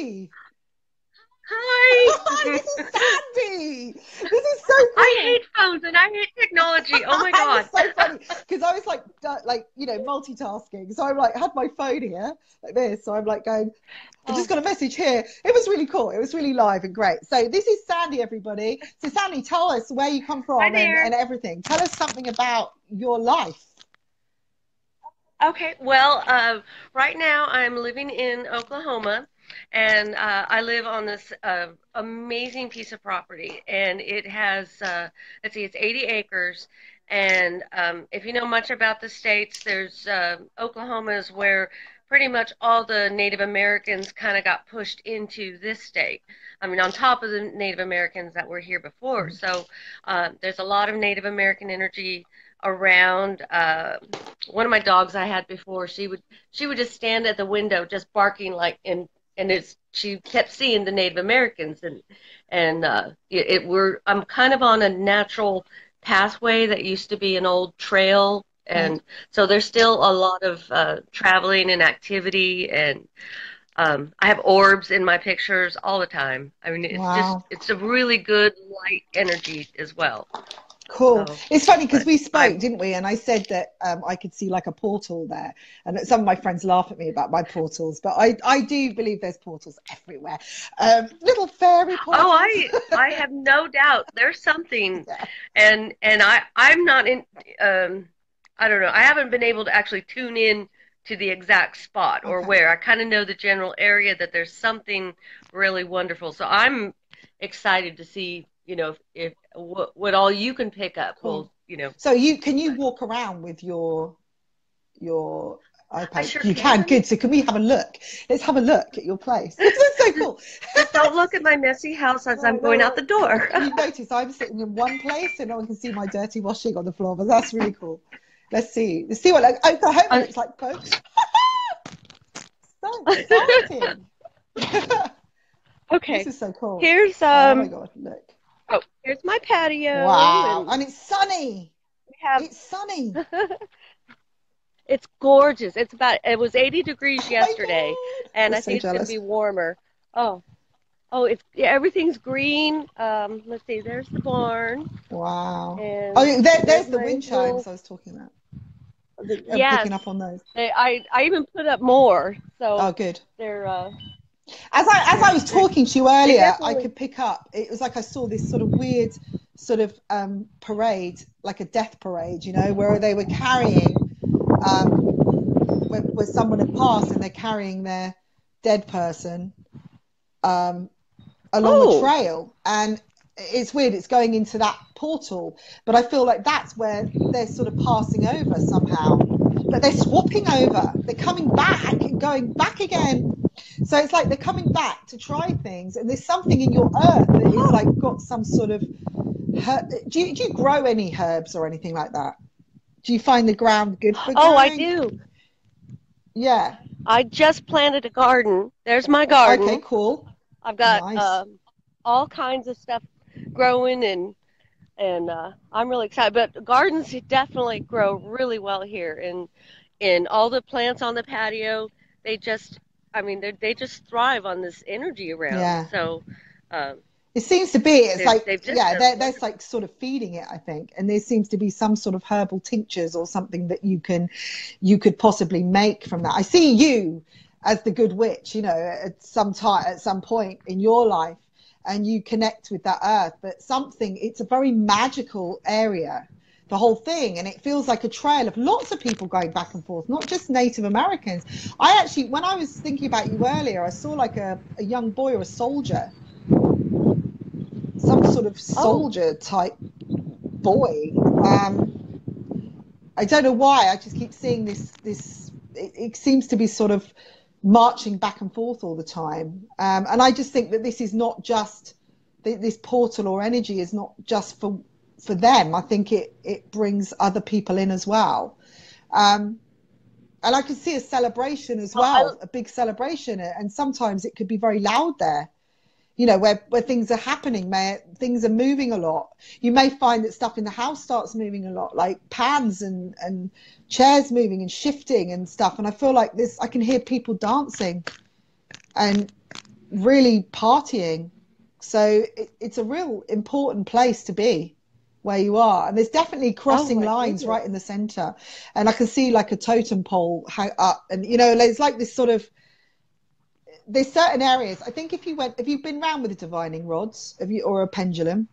Sandy. Hi. Hi, this is Sandy. This is so I cool. hate phones and I hate technology. Oh my It was God. so funny because I was like multitasking. So I'm like had my phone here like this. So I'm like going, I just Oh, got a message here. It was really cool. It was really live and great. So this is Sandy, everybody. So Sandy, tell us where you come hi from there. and everything. Tell us something about your life. Okay, well, right now I'm living in Oklahoma, and I live on this amazing piece of property, and it has, let's see, it's 80 acres. And if you know much about the states, there's Oklahoma is where pretty much all the Native Americans kind of got pushed into this state. I mean, on top of the Native Americans that were here before. So there's a lot of Native American energy around. One of my dogs I had before, she would just stand at the window just barking like and it's she kept seeing the Native Americans and we're I'm kind of on a natural pathway that used to be an old trail, Right. and so there's still a lot of traveling and activity, and I have orbs in my pictures all the time. I mean, Wow. it's a really good light energy as well. Cool. So, It's funny because but we I spoke, didn't we? And I said that I could see like a portal there. And some of my friends laugh at me about my portals, but I do believe there's portals everywhere. Little fairy Oh, portals. I have no doubt there's something, Yeah. and I'm not in. I don't know. I haven't been able to actually tune in to the exact spot or Okay. where. I kind of know the general area that there's something really wonderful. So I'm excited to see, if what all you can pick up Cool. will, So you walk around with your I iPad? sure You can. can. Good. So can we have a look? Let's have a look at your place. This is so Just cool. just don't look at my messy house as I'm No, going no. out the door. You notice I'm sitting in one place so no one can see my dirty washing on the floor, but that's really cool. Let's see. Let's see what Oklahoma Uh, looks like, folks. So exciting. This okay. is so cool. Here's Oh my God, look. Oh, here's my patio, Wow. and And it's sunny. we have It's sunny. it's gorgeous. It was 80 degrees Oh my yesterday, God. and I'm I so think it's going to jealous. be warmer. Oh, it's yeah, everything's green. Let's see, there's the barn, Wow. Oh, and yeah, there's there's the my wind chimes little I was talking about. I'm yes. picking up on those. I even put up more, Oh, so good. they're As I was talking to you they earlier, I definitely. could pick up. It was like I saw this sort of weird, sort of parade, like a death parade, where they were carrying, where someone had passed and they're carrying their dead person um, along a Oh, trail, and it's weird. It's going into that portal, but I feel like that's where they're sort of passing over somehow. But they're swapping over. They're coming back and going back again. So it's like they're coming back to try things, and there's something in your earth that is oh, like got some sort of. Do you grow any herbs or anything like that? Do you find the ground good for oh, I growing? do. Yeah. I just planted a garden. There's my Okay. garden. Cool. I've got Nice. all kinds of stuff growing, and I'm really excited. But gardens definitely grow really well here, and all the plants on the patio, they just, I mean, they just thrive on this energy around. Yeah. So um, It seems to be. It's like, they've just yeah, done they're wonderful. like sort of feeding it, I think. And there seems to be some sort of herbal tinctures or something that you could possibly make from that. I see you as the good witch, at some time, at some point in your life, and you connect with that earth. But it's a very magical area, the whole thing, and it feels like a trail of lots of people going back and forth, not just Native Americans. I actually, when I was thinking about you earlier, I saw like a young boy or a soldier, some sort of Oh, soldier type boy. I don't know why. I just keep seeing this. It seems to be sort of marching back and forth all the time. And I just think that this is not just this portal or energy is not just for them. I think it brings other people in as well. Um, and I can see a celebration as well, I well, a big celebration. And sometimes it could be very loud there, where things are happening, things are moving a lot. You may find that stuff in the house starts moving a lot, like pans and chairs moving and shifting and stuff. And I feel like I can hear people dancing and, really partying. So it's a real important place to be where you are. And there's definitely Oh crossing my lines goodness. right in the center. And I can see like a totem pole hang up. And, you know, there's like this sort of, there's certain areas. I think if you went, if you've been round with the divining rods, have you, or a pendulum,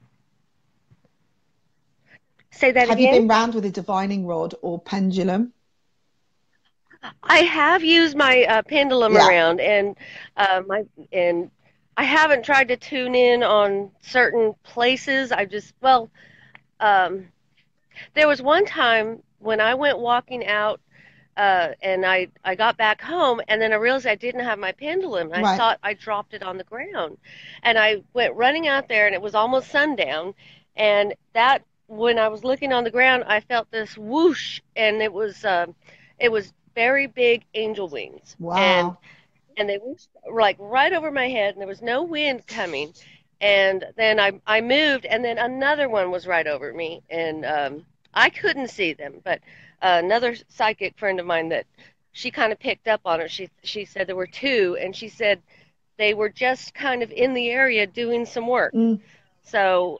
Say that have you again? been round with a divining rod or pendulum? I have used my pendulum Yeah, around, and my and I haven't tried to tune in on certain places. I just well, um, there was one time when I went walking out, and I got back home, and then I realized I didn't have my pendulum, and I right. thought I dropped it on the ground, and I went running out there, and it was almost sundown, and that when I was looking on the ground, I felt this whoosh, and it was very big angel wings, Wow. and they were like right over my head, and there was no wind coming. And then I moved, and then another one was right over me, and I couldn't see them, but another psychic friend of mine that she kind of picked up on it. She said there were two, and she said they were just kind of in the area doing some work. Mm, So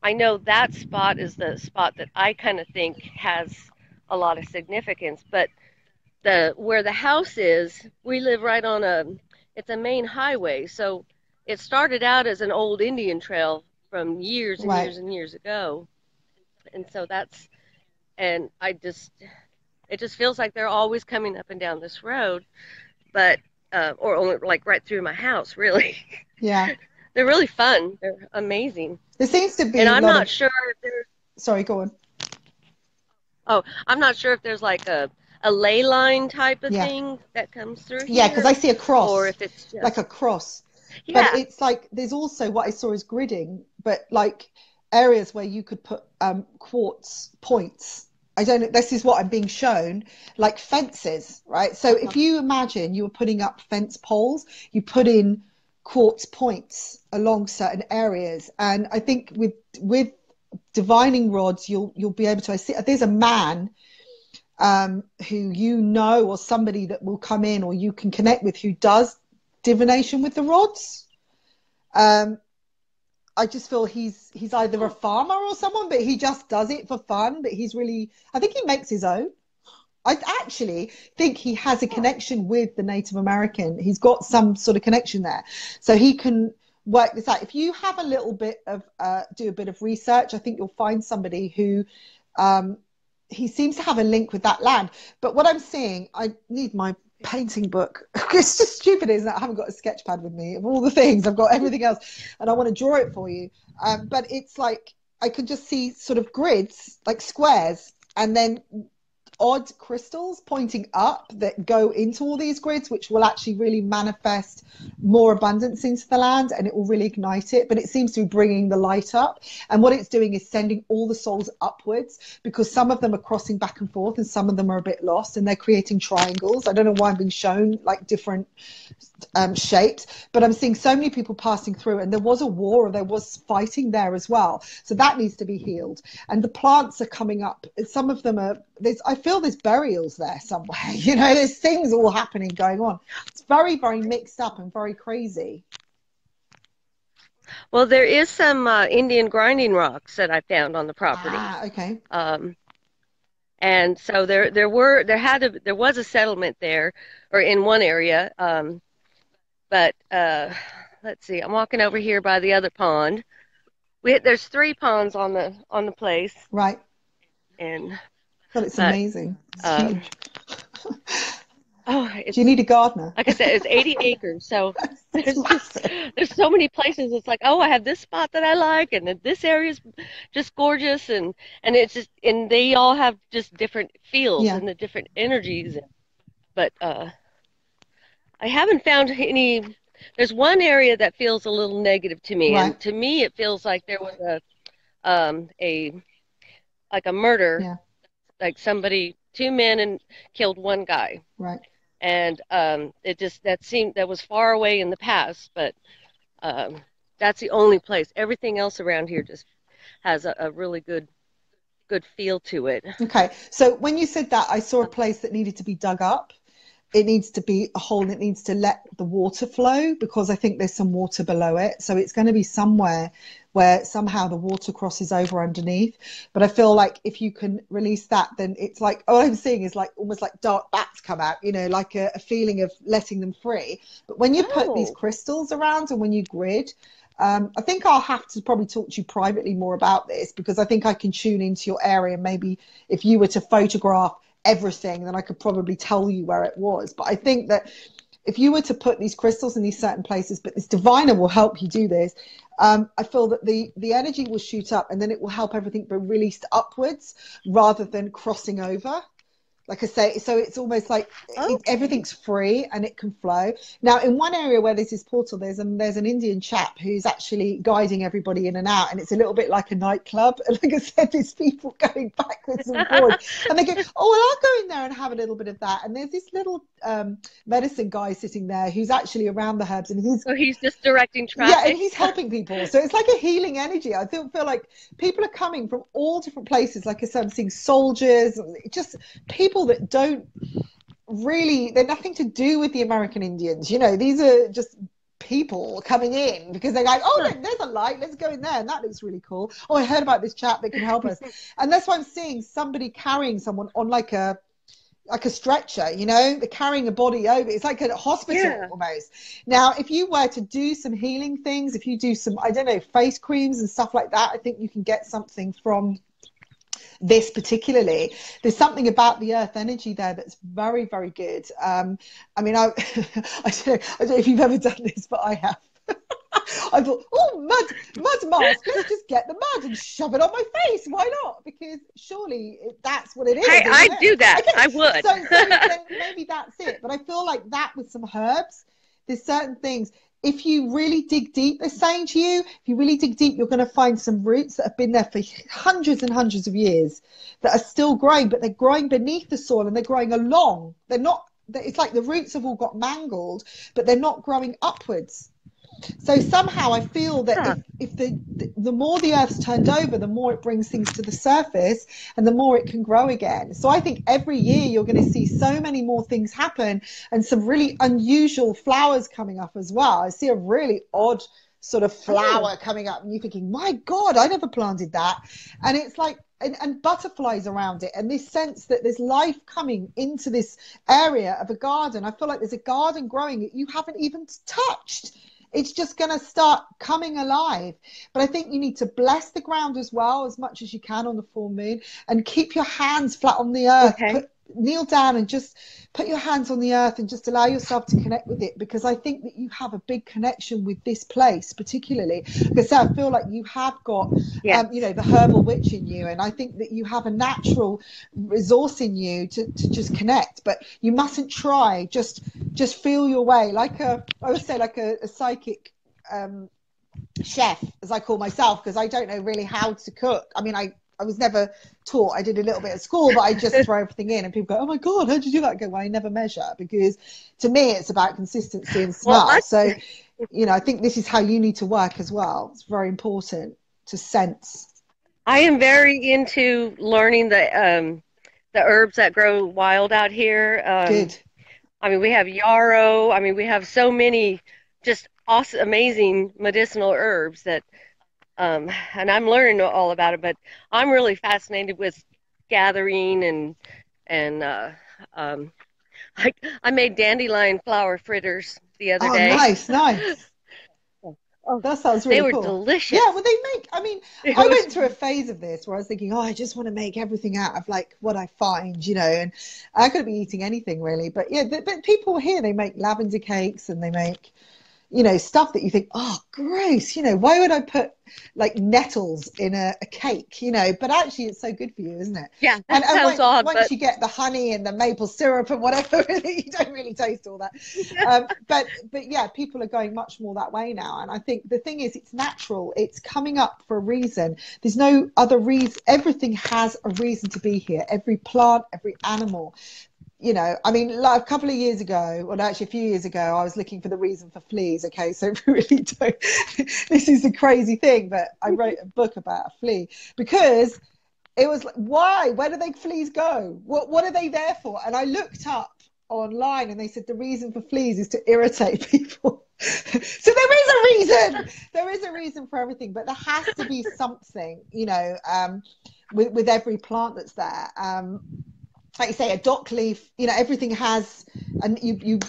I know that spot is the spot that I kind of think has a lot of significance, but the where the house is, we live right on it's a main highway. So it started out as an old Indian trail from years and right. years and years ago. And so that's and I just it just feels like they're always coming up and down this road, but or only like right through my house, really. Yeah. They're really fun. They're amazing. There seems to And be a I'm lot not of, sure if there's sorry, go on. I'm not sure if there's like a ley line type of Yeah. thing that comes through Yeah, because I here see a or cross, if it's like just a cross. But yeah. it's like there's also what I saw is gridding, but like areas where you could put quartz points. I don't know, this is what I'm being shown, like fences, right? So if Uh-huh. you imagine you were putting up fence poles, you put in quartz points along certain areas. And I think with divining rods, you'll be able to I see there's a man who you know or somebody that will come in or you can connect with who does divination with the rods. Um, I just feel he's either a Oh, farmer or someone, but he just does it for fun. But he's really, I think he makes his own. I actually think he has a oh. connection with the Native American. He's got some sort of connection there, so he can work this out. If you have a little bit of do a bit of research, I think you'll find somebody who um, he seems to have a link with that land. But what I'm seeing, I need my painting book. It's just stupid, isn't it? I haven't got a sketch pad with me of all the things. I've got everything else, and I want to draw it for you. But it's like I could just see sort of grids, like squares, and then odd crystals pointing up that go into all these grids, which will actually really manifest more abundance into the land and it will really ignite it. But it seems to be bringing the light up. And what it's doing is sending all the souls upwards because some of them are crossing back and forth and some of them are a bit lost and they're creating triangles. I don't know why I'm being shown like different shaped, but I'm seeing so many people passing through, and there was a war or there was fighting there as well. So that needs to be healed. And the plants are coming up. Some of them are, I feel there's burials there somewhere. You know, there's things all happening going on. It's very, very mixed up and very crazy. Well, there is some Indian grinding rocks that I found on the property. Ah, okay. Um, and so there was a settlement there or in one area. But let's see, I'm walking over here by the other pond. There's three ponds on the place, Right. and God, it's but amazing. It's um, huge. oh, Do you need a gardener? like I said, it's 80 acres, so It's there's just massive. there's so many places. It's like, oh, I have this spot that I like, and then this area's just gorgeous, and it's just and they all have just different feels Yeah. and the different energies. But I haven't found any. There's one area that feels a little negative to me, Right. and to me, it feels like there was a like a murder, Yeah. like somebody, two men, and killed one guy. Right. And it just that was far away in the past, but um, that's the only place. Everything else around here just has a really good feel to it. Okay. So when you said that, I saw a place that needed to be dug up. it needs to be a hole, and it needs to let the water flow, because I think there's some water below it. So it's going to be somewhere where somehow the water crosses over underneath. But I feel like if you can release that, then it's like, all I'm seeing is like almost like dark bats come out, you know, like a feeling of letting them free. But when you put these crystals around and when you grid, I think I'll have to probably talk to you privately more about this, because I think I can tune into your area. Maybe if you were to photograph everything, then I could probably tell you where it was. But I think that if you were to put these crystals in these certain places, but this diviner will help you do this, I feel that the energy will shoot up, and then it will help everything be released upwards rather than crossing over. Like I say, so it's almost like everything's free and it can flow. Now, in one area where there's this portal, there's an Indian chap who's actually guiding everybody in and out, and it's a little bit like a nightclub. And like I said, there's people going backwards and forwards, and they go, oh, well, I'll go in there and have a little bit of that. And there's this little medicine guy sitting there who's actually around the herbs, and he's just directing traffic. Yeah, and he's helping people. So it's like a healing energy. I feel like people are coming from all different places. Like I said, I'm seeing soldiers, just people that don't really, they're nothing to do with the American Indians. You know, these are just people coming in because they're like, oh, there's a light, let's go in there, and that looks really cool. Oh, I heard about this chap that can help us. And that's why I'm seeing somebody carrying someone on like a stretcher, you know, they're carrying a body over. It's like a hospital almost. Now, if you were to do some healing things, if you do some, I don't know, face creams and stuff like that, I think you can get something from this particularly. There's something about the earth energy there that's very, very good. I mean, I don't know if you've ever done this, but I have. I thought, oh, mud mask, let's just get the mud and shove it on my face. Why not? Because surely that's what it is. Hey, I'd do that. Okay. I would. So maybe that's it. But I feel like that with some herbs, there's certain things. If you really dig deep, they're saying to you, if you really dig deep, you're going to find some roots that have been there for hundreds and hundreds of years that are still growing, but they're growing beneath the soil and they're growing along. They're not, it's like the roots have all got mangled, but they're not growing upwards. So somehow I feel that if the more the earth's turned over, the more it brings things to the surface and the more it can grow again. So I think every year you're going to see so many more things happen and some really unusual flowers coming up as well. I see a really odd sort of flower coming up and you're thinking, my God, I never planted that. And it's like, and butterflies around it, and this sense that there's life coming into this area of a garden. I feel like there's a garden growing that you haven't even touched. It's just going to start coming alive. But I think you need to bless the ground as well, as much as you can on the full moon, and keep your hands flat on the earth. Kneel down and just put your hands on the earth and just allow yourself to connect with it, because I think that you have a big connection with this place particularly, because I feel like you have got you know, the herbal witch in you, and I think that you have a natural resource in you to just connect. But you mustn't try, just feel your way, like I would say like a psychic chef, as I call myself, because I don't know really how to cook. I mean, I was never taught. I did a little bit at school, but I just throw everything in, and people go, oh my God, how did you do that? I go, well, I never measure, because to me it's about consistency and smell. So, you know, I think this is how you need to work as well. It's very important to sense. I am very into learning the herbs that grow wild out here. Good. I mean, we have yarrow. I mean, we have so many just awesome, amazing medicinal herbs that and I'm learning all about it, but I'm really fascinated with gathering and I made dandelion flower fritters the other day. Nice. Oh, that sounds really cool. They were delicious. Yeah, well, they make, I mean, I went through a phase of this where I was thinking, oh, I just want to make everything out of like what I find, you know, and I could be eating anything really. But yeah, but people here, they make lavender cakes and they make, you know, stuff that you think, oh, gross, you know, why would I put like nettles in a cake, you know? But actually it's so good for you, isn't it? Yeah, that sounds odd. Once you get the honey and the maple syrup and whatever, you don't really taste all that. But yeah, people are going much more that way now. And I think the thing is, it's natural. It's coming up for a reason. There's no other reason. Everything has a reason to be here. Every plant, every animal. You know, I mean, like a couple of years ago, well, actually a few years ago, I was looking for the reason for fleas. Okay, so really don't, this is a crazy thing, but I wrote a book about a flea because it was like, why? Where do fleas go? What are they there for? And I looked up online, and they said the reason for fleas is to irritate people. So there is a reason. There is a reason for everything, but there has to be something, with every plant that's there. Like you say, a dock leaf, everything has, and you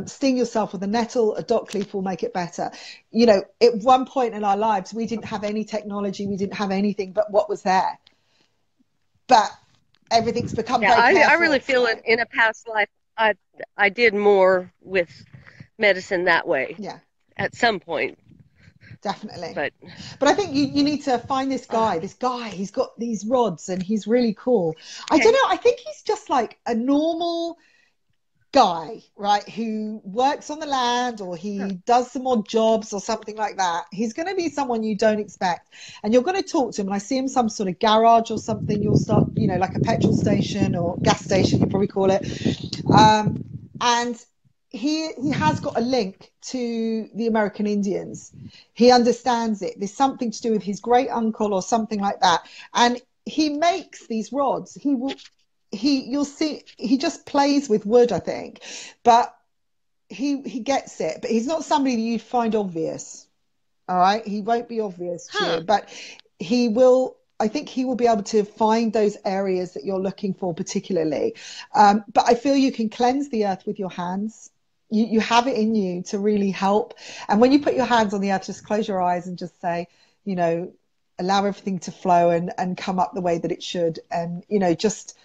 sting yourself with a nettle, a dock leaf will make it better. At one point in our lives, we didn't have any technology, we didn't have anything but what was there. But everything's become Yeah, very I careful. really feel it in a past life. I did more with medicine that way Yeah, at some point, definitely. but But I think you need to find this guy. uh, This guy, he's got these rods and he's really cool. I don't okay. know. I think he's just like a normal guy, right, who works on the land or Huh. he does some odd jobs or something like that. He's going to be someone you don't expect. And you're going to talk to him, and I see him some sort of garage or something. You'll start, like a petrol station or gas station, you probably call it. And he has got a link to the American Indians. He understands it. There's something to do with his great uncle or something like that. And he makes these rods. You'll see he just plays with wood, I think, but he gets it. But he's not somebody that you'd find obvious. All right, he won't be obvious to you, Huh. but he will. I think he will be able to find those areas that you're looking for particularly. But I feel you can cleanse the earth with your hands. You have it in you to really help. And when you put your hands on the earth, just close your eyes and just say, allow everything to flow and come up the way that it should. And, just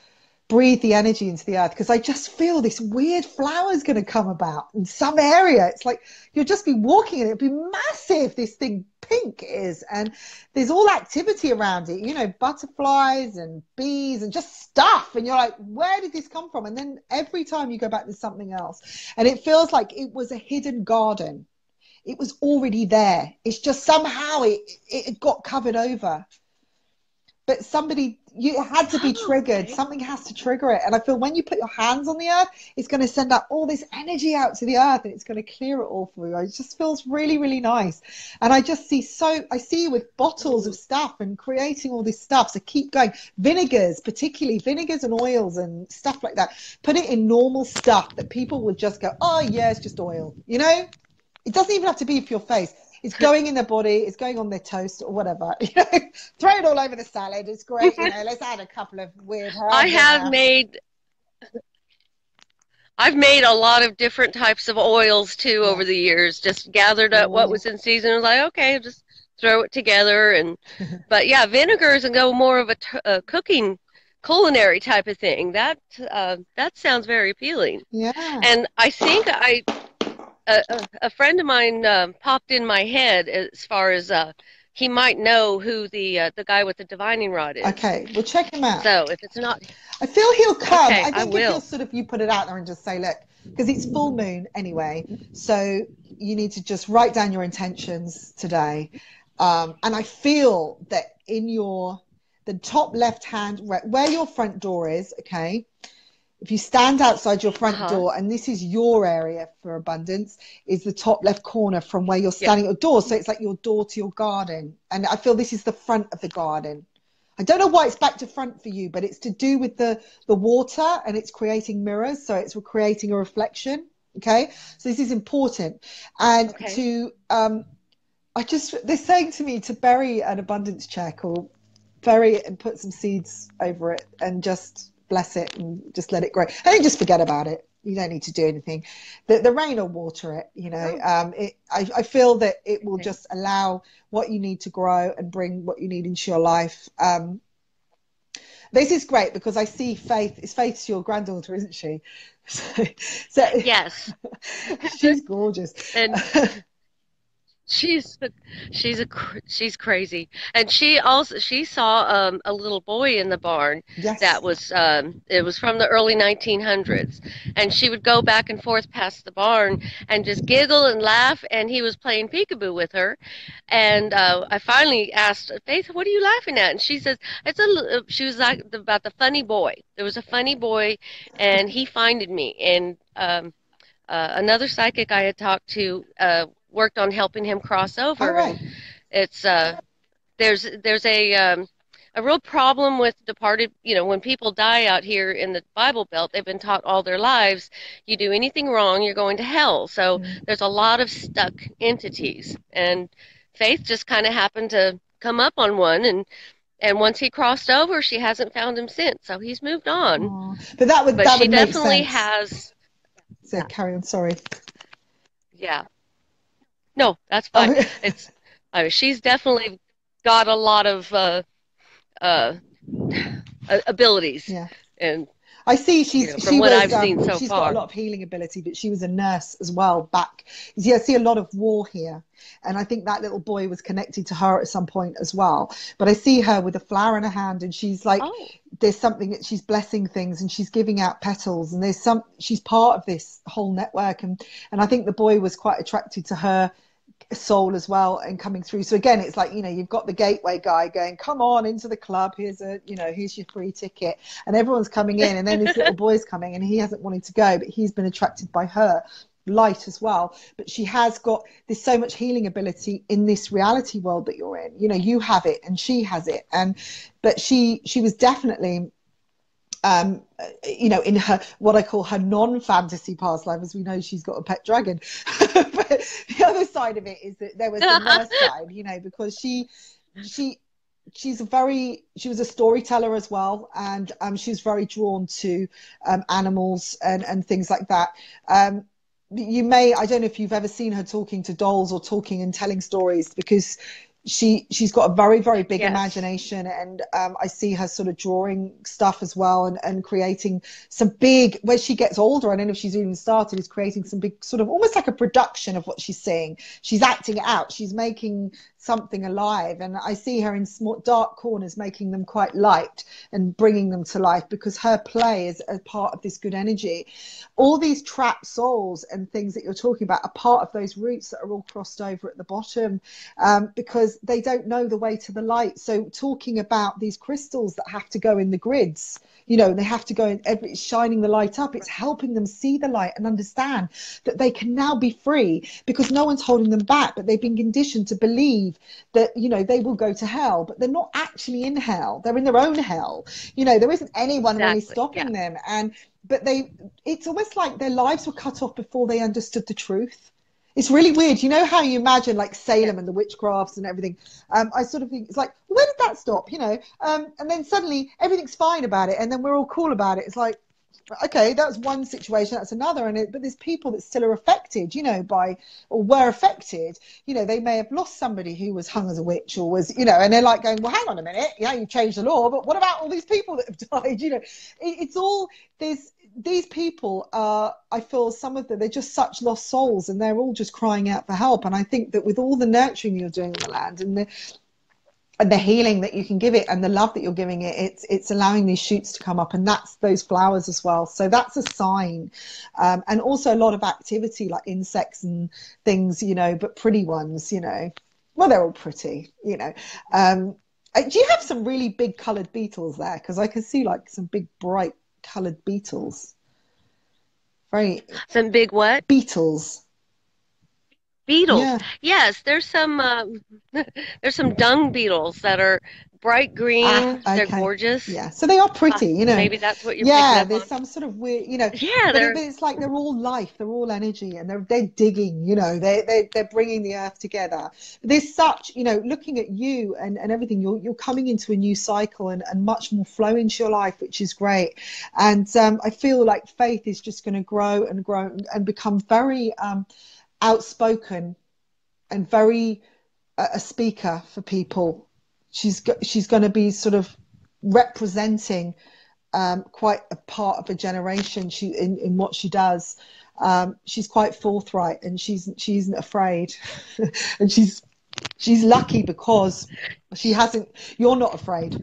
breathe the energy into the earth, because I just feel this weird flower is going to come about in some area. It's like you'll just be walking and it'll be massive. This thing pink is, and there's all activity around it, butterflies and bees and just stuff. And you're like, where did this come from? And then every time you go back, there's something else. And it feels like it was a hidden garden. It was already there. It's just somehow it got covered over, but you had to be Oh, triggered. okay. Something has to trigger it. And I feel when you put your hands on the earth, it's going to send out all this energy out to the earth and it's going to clear it all for you. It just feels really, really nice. And I see you with bottles of Mm. stuff and creating all this stuff. So keep going. Vinegars, particularly vinegars and oils and stuff like that. Put it in normal stuff that people will just go, oh yeah, it's just oil. It doesn't even have to be for your face. It's going in their body. It's going on their toast or whatever. Throw it all over the salad. It's great. Let's add a couple of weird I herbs in have there. made I've made a lot of different types of oils too Yeah. over the years. Just gathered up what Oh. was in season. I was like, okay, just throw it together. But yeah, vinegars and go more of a cooking, culinary type of thing. That sounds very appealing. Yeah. And I think a friend of mine popped in my head as far as he might know who the guy with the divining rod is. Okay. Well, check him out. So if it's not, I feel he'll come. okay, I I think if will. you put it out there and just say, look, because it's full moon anyway, so you need to just write down your intentions today. And I feel that in the top left hand, where your front door is, okay, if you stand outside your front Uh-huh. door, and this is your area for abundance, is the top left corner from where you're Yep. standing at your door. So it's like your door to your garden. And I feel this is the front of the garden. I don't know why it's back to front for you, but it's to do with the water, and it's creating mirrors. So it's creating a reflection. Okay. So this is important. And Okay. they're saying to me to bury an abundance check, or bury it and put some seeds over it and just bless it and just let it grow. And then just forget about it. You don't need to do anything. The rain will water it. Oh, I feel that it will okay. just allow what you need to grow and bring what you need into your life. This is great because I see Faith. Faith's your granddaughter, isn't she? So Yes. she's gorgeous. And She's she's crazy, and she saw a little boy in the barn that Yes. was it was from the early 1900s, and she would go back and forth past the barn and just giggle and laugh, and he was playing peekaboo with her, and I finally asked Faith, "What are you laughing at?" And she says, she was like about the funny boy. There was a funny boy, and he finded me, and another psychic I had talked to worked on helping him cross All over, and right. it's there's a a real problem with departed, when people die out here in the Bible Belt, they've been taught all their lives, you do anything wrong, you're going to hell. So Mm. there's a lot of stuck entities. And Faith just kind of happened to come up on one, and once he crossed over, she hasn't found him since. So he's moved on. Oh. But that would But that she would make definitely sense. has, So yeah, carry on. Sorry. yeah. No, that's fine. Oh, It's, I mean, she's definitely got a lot of uh, abilities, yeah. and I see from what I've seen so she's got a far. lot of healing ability, but she was a nurse as well back. Yeah, I see a lot of war here. And I think that little boy was connected to her at some point as well. But I see her with a flower in her hand, and she's like, Oh, there's something that she's blessing things, and she's giving out petals, and she's part of this whole network. And I think the boy was quite attracted to her soul as well and coming through. So again, it's like, you've got the gateway guy going, come on into the club, here's here's your free ticket, and everyone's coming in, and then this little boy's coming, and he hasn't wanted to go, but he's been attracted by her light as well. But there's so much healing ability in this reality world that you're in. You have it and she has it. But she was definitely in her, what I call her non-fantasy past life, as we know she's got a pet dragon. But the other side of it is that there was the nurse side, because she she was a storyteller as well, and she was very drawn to animals and things like that. I don't know if you've ever seen her talking to dolls or talking and telling stories, because she's got a very, very big yes. imagination, and I see her sort of drawing stuff as well, and creating some big, when she gets older, I don't know if she's even started, is creating some big sort of almost like a production of what she's seeing. She's acting it out, she's making something alive, and I see her in small dark corners making them quite light and bringing them to life, because her play is a part of this good energy. All these trapped souls and things that you're talking about are part of those roots that are all crossed over at the bottom, because they don't know the way to the light. So talking about these crystals that have to go in the grids, they have to go in, shining the light up, it's helping them see the light and understand that they can now be free, because no one's holding them back, but they've been conditioned to believe that they will go to hell, but they're not actually in hell, they're in their own hell. There isn't anyone really stopping them. But it's almost like their lives were cut off before they understood the truth. It's really weird. How you imagine like Salem and the witchcrafts and everything. I sort of think it's like, where did that stop? And then suddenly everything's fine about it, and then we're all cool about it. It's like, okay, that's one situation, that's another, but there's people that still are affected, by, or were affected. They may have lost somebody who was hung as a witch, or was, and they're like going, well, hang on a minute, you've changed the law, but what about all these people that have died? It's all these people are, I feel some of them, they're just such lost souls, and they're all just crying out for help. And I think that with all the nurturing you're doing in the land, and the healing that you can give it, and the love that you're giving it, it's allowing these shoots to come up, and that's those flowers as well. So that's a sign. And also a lot of activity, like insects and things, but pretty ones, well, they're all pretty, do you have some really big coloured beetles there? Because I can see like some big bright coloured beetles. Some big what? Beetles. Beetles. Yeah. Yes, there's some there's some dung beetles that are bright green. Okay. They're gorgeous. Yeah. So they are pretty, Maybe that's what you're picking Yeah, up there's on. some sort of weird, Yeah, but it's like they're all life, they're all energy, and they're digging, they're bringing the earth together. There's such, looking at you and everything, you're coming into a new cycle, and much more flow into your life, which is great. And I feel like Faith is just going to grow and grow and become very outspoken, and very a speaker for people. She's going to be sort of representing quite a part of a generation. In what she does, she's quite forthright, and she isn't afraid. And she's lucky, because she hasn't. You're not afraid,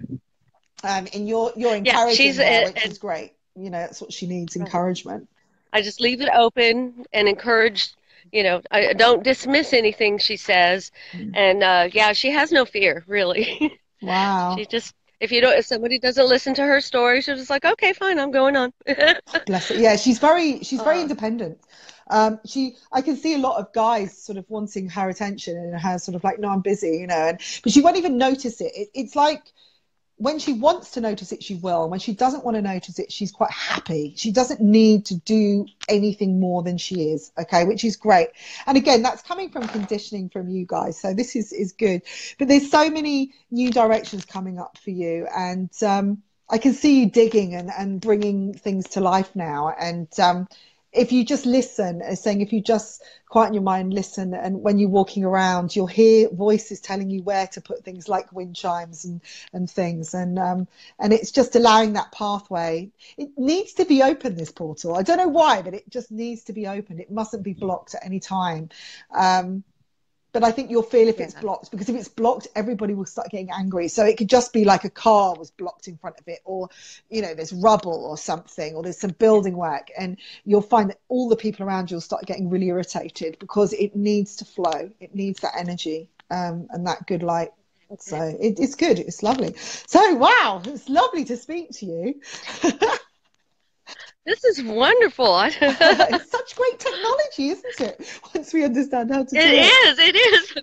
and you're encouraging her, which is great. That's what she needs, encouragement. I just leave it open and encourage. I don't dismiss anything she says, and she has no fear, really. Wow. She just, if somebody doesn't listen to her story, she's just like, okay, fine, I'm going on. Bless her. Yeah, she's very independent. I can see a lot of guys sort of wanting her attention, and her sort of like, no, I'm busy, but she won't even notice it. It's like when she wants to notice it, she will. When she doesn't want to notice it, she's quite happy. She doesn't need to do anything more than she is, okay, which is great. And again, that's coming from conditioning from you guys. So this is good. But there's so many new directions coming up for you. And I can see you digging and bringing things to life now. And if you just listen, saying if you just quieten your mind, listen, and when you're walking around, you'll hear voices telling you where to put things like wind chimes and things, and it's just allowing that pathway. It needs to be open, this portal. I don't know why, but it just needs to be open. It mustn't be blocked at any time. But I think you'll feel if it's blocked, because if it's blocked, everybody will start getting angry. So it could just be like a car was blocked in front of it, or, you know, there's rubble or something, or there's some building work. And you'll find that all the people around you will start getting really irritated, because it needs to flow. It needs that energy and that good light. So it's good. It's lovely. So, wow, it's lovely to speak to you. This is wonderful. It's such great technology, isn't it? Once we understand how to do it. It is.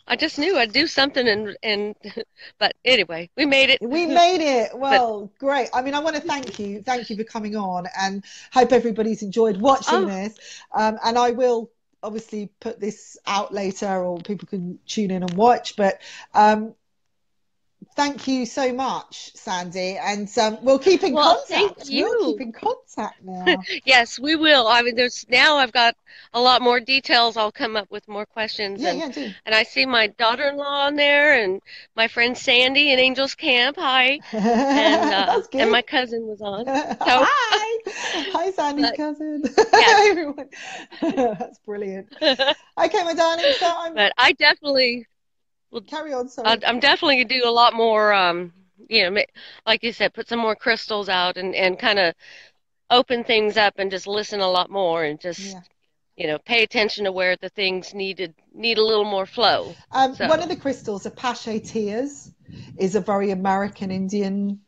I just knew I'd do something, but anyway, we made it. We made it. Well, great. I mean, I want to thank you. Thank you for coming on, and hope everybody's enjoyed watching this. And I will obviously put this out later, or people can tune in and watch. But thank you so much, Sandy, and we'll keep in contact. Thank you. We'll keep in contact now. Yes, we will. I mean, now I've got a lot more details. I'll come up with more questions. Do. And I see my daughter-in-law on there, and my friend Sandy in Angels Camp. Hi. And my cousin was on. So, hi, Sandy's cousin. Hi, everyone. That's brilliant. Okay, my darling. But I definitely. Well, carry on. Sorry. I'm definitely gonna do a lot more. You know, like you said, put some more crystals out and kind of open things up and just listen a lot more, and just you know, pay attention to where the things need a little more flow. One of the crystals, Apache tears, is a very American Indian.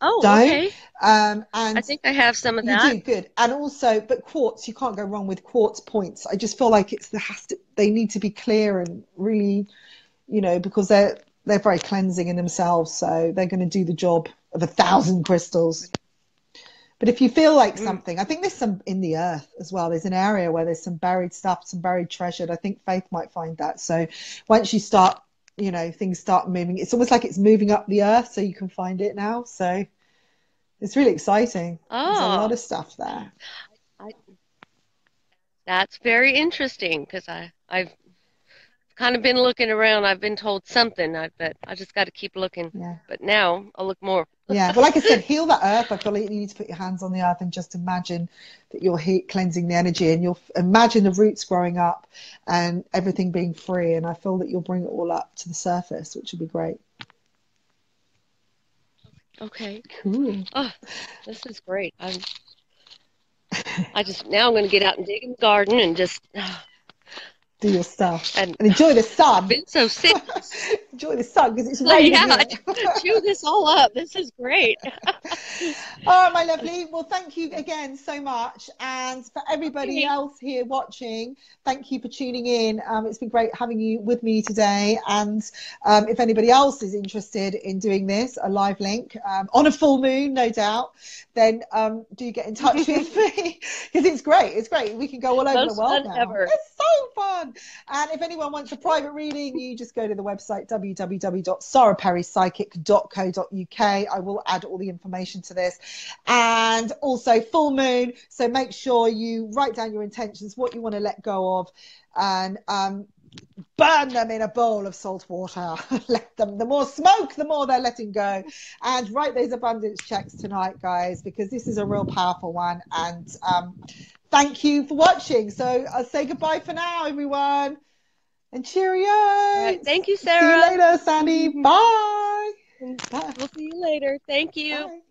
Okay. And I think I have some of that. You do, good. And also, but quartz, you can't go wrong with quartz points. I just feel like they need to be clear and really, you know, because they're very cleansing in themselves, so they're going to do the job of 1,000 crystals. But if you feel like something, I think there's some in the earth as well. There's an area where there's some buried stuff, some buried treasure. I think Faith might find that. So once you start, you know, things start moving. It's almost like it's moving up the earth, so you can find it now. So it's really exciting. There's a lot of stuff there. That's very interesting, because I've kind of been looking around. I've been told something, but I just got to keep looking. Yeah. But now I'll look more. Yeah. Well, like I said, heal that earth. I feel like you need to put your hands on the earth and just imagine that you're cleansing the energy, and you'll imagine the roots growing up and everything being free. And I feel that you'll bring it all up to the surface, which would be great. Okay. Cool. Oh, this is great. Now I'm going to get out and dig in the garden and just do your stuff and enjoy the sun. I've been so sick. Enjoy the sun, because it's raining. Chew this all up. This is great. All right, my lovely. Well, thank you again so much, and for everybody else here watching, thank you for tuning in. It's been great having you with me today, and if anybody else is interested in doing this, a live link on a full moon, no doubt, then do get in touch with me, because it's great. It's great. We can go all over the world now. Ever. It's so fun. And if anyone wants a private reading, you just go to the website www.saraperrypsychic.co.uk. I will add all the information to this. And also full moon, so make sure you write down your intentions, what you want to let go of, and burn them in a bowl of salt water. Let them, the more smoke, the more they're letting go. And write those abundance checks tonight, guys, because this is a real powerful one. And thank you for watching. So I'll say goodbye for now, everyone. And cheerio. All right, thank you, Sarah. See you later, Sandy. Bye. Bye. We'll see you later. Thank you. Bye.